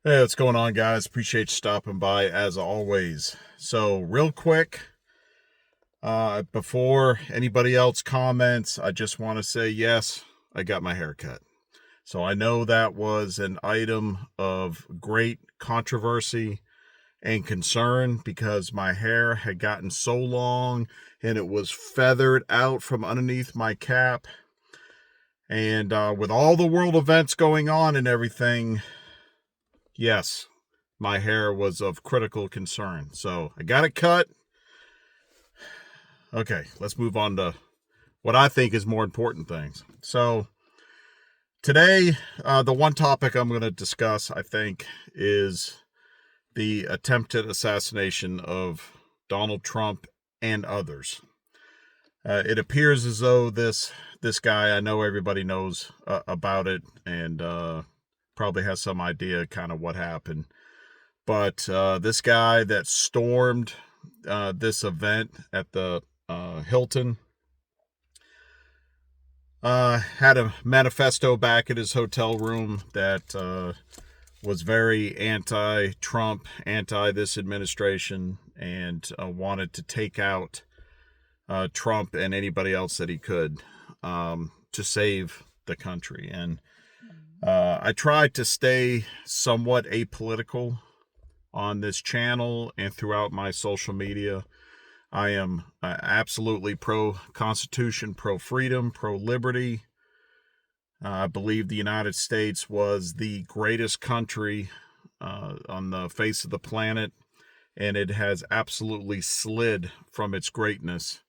Hey, what's going on, guys? Appreciate you stopping by as always. So, real quick, before anybody else comments, I just want to say yes, I got my hair cut. So, I know that was an item of great controversy and concern because my hair had gotten so long and it was feathered out from underneath my cap. And with all the world events going on and everything, yes, my hair was of critical concern. So I got it cut. Okay, let's move on to what I think is more important things. So today, the one topic I'm going to discuss, I think, is the attempted assassination of Donald Trump and others. It appears as though this guy, I know everybody knows about it and probably has some idea kind of what happened. But this guy that stormed this event at the Hilton had a manifesto back at his hotel room that was very anti-Trump, anti this administration, and wanted to take out Trump and anybody else that he could to save the country. And I tried to stay somewhat apolitical on this channel and throughout my social media. I am absolutely pro-Constitution, pro-freedom, pro-liberty. I believe the United States was the greatest country on the face of the planet, and it has absolutely slid from its greatness.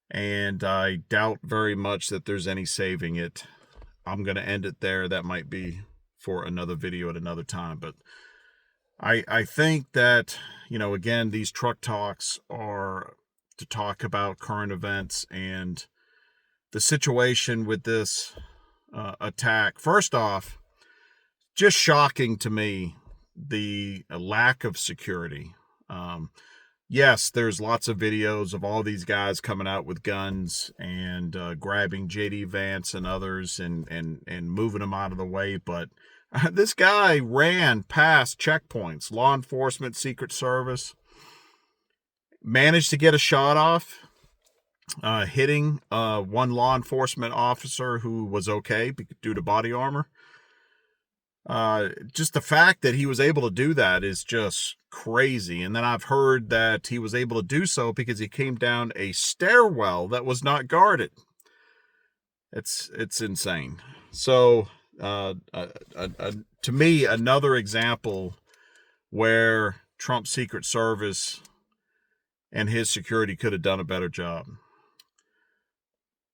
And I doubt very much that there's any saving it. I'm going to end it there. That might be for another video at another time. But I think that, again, these truck talks are to talk about current events and the situation with this attack. First off, just shocking to me, the lack of security. Yes, there's lots of videos of all these guys coming out with guns and grabbing JD Vance and others and moving them out of the way, but this guy ran past checkpoints, law enforcement, Secret Service, managed to get a shot off, hitting one law enforcement officer who was okay due to body armor. Just the fact that he was able to do that is just crazy. And then I've heard that he was able to do so because he came down a stairwell that was not guarded. It's insane. So to me, another example where Trump's Secret Service and his security could have done a better job.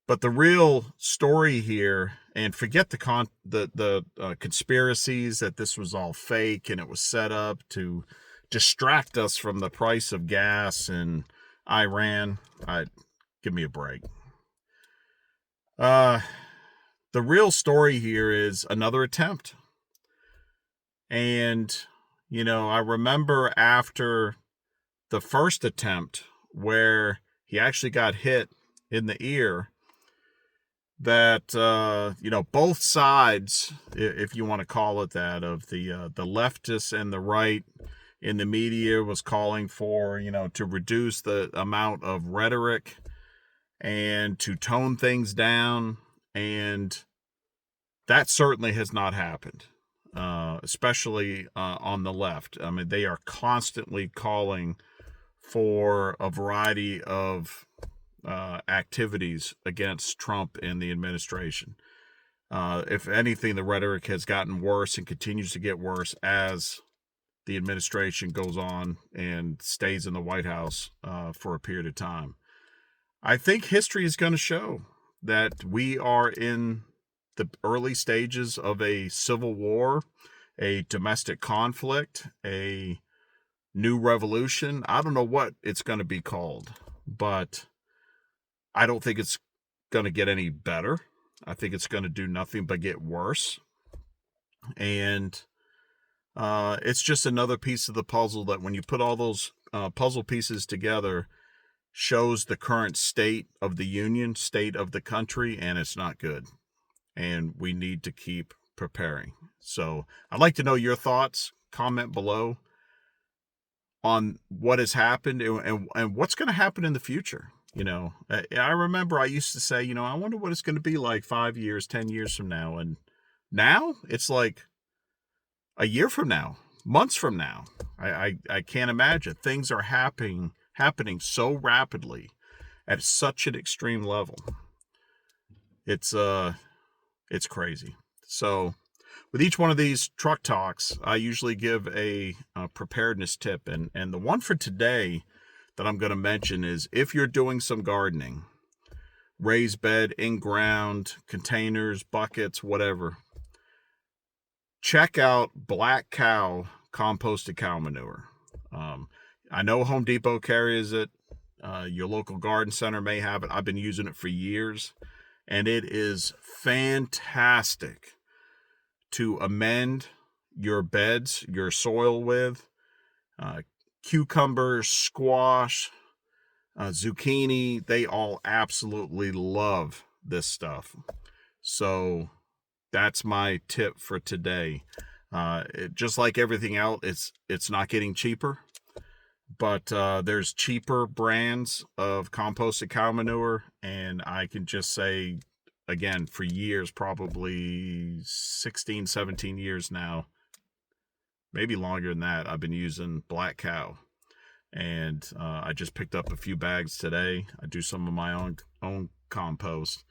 But the real story here, and forget the conspiracies that this was all fake and it was set up to distract us from the price of gas in Iran. Give me a break. The real story here is another attempt. And, I remember after the first attempt where he actually got hit in the ear, that, both sides, if you want to call it that, of the leftists and the right in the media was calling for, to reduce the amount of rhetoric and to tone things down. And that certainly has not happened, especially on the left. I mean, they are constantly calling for a variety of activities against Trump and the administration. If anything, the rhetoric has gotten worse and continues to get worse as the administration goes on and stays in the White House for a period of time. I think history is going to show that we are in the early stages of a civil war, a domestic conflict, a new revolution. I don't know what it's going to be called, but I don't think it's going to get any better. I think it's going to do nothing but get worse. And it's just another piece of the puzzle that when you put all those puzzle pieces together, shows the current state of the union, state of the country, and it's not good. And we need to keep preparing. So I'd like to know your thoughts. Comment below on what has happened and what's going to happen in the future. You know, I remember I used to say, you know, I wonder what it's going to be like 5 years, 10 years from now. And now it's like a year from now, months from now. I can't imagine. Things are happening so rapidly at such an extreme level. It's crazy. So with each one of these truck talks, I usually give a preparedness tip. And the one for today that I'm going to mention is, if you're doing some gardening, raised bed, in-ground, containers, buckets, whatever, check out Black Cow composted cow manure. I know Home Depot carries it. Your local garden center may have it. I've been using it for years, and it is fantastic to amend your beds, your soil with. Cucumbers, squash, zucchini, they all absolutely love this stuff. So that's my tip for today. Just like everything else, it's not getting cheaper, but there's cheaper brands of composted cow manure, and I can just say, again, for years, probably 16, 17 years now, maybe longer than that, I've been using Black Cow. And I just picked up a few bags today. I do some of my own compost.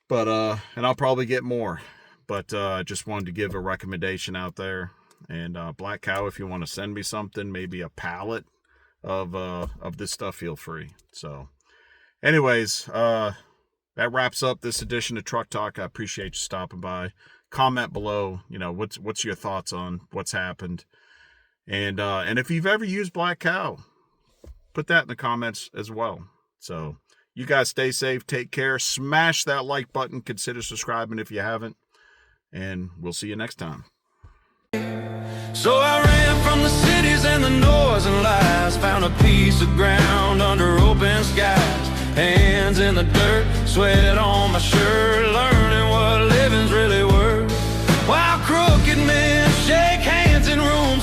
But and I'll probably get more. But I just wanted to give a recommendation out there. And Black Cow, if you want to send me something, maybe a pallet of this stuff, feel free. So anyways, that wraps up this edition of Truck Talk. I appreciate you stopping by. Comment below, you know, what's your thoughts on what's happened, and if you've ever used Black Cow, put that in the comments as well. So you guys stay safe, take care, smash that like button, consider subscribing if you haven't, and we'll see you next time. So I ran from the cities and the noise and lies, found a piece of ground under open skies, hands in the dirt, sweat on my shirt, learning what living's really worth. While crooked men shake hands in rooms,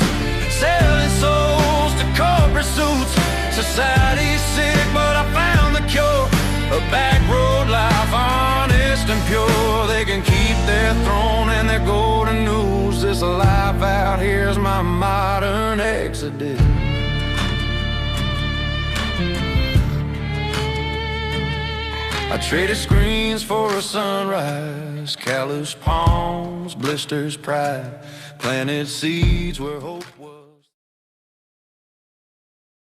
selling souls to corporate suits. Society's sick, but I found the cure. A back road life, honest and pure. They can keep their throne and their golden news. This life out here's my modern exodus. I traded screens for a sunrise, callous palms, blisters, pride, planted seeds where hope was.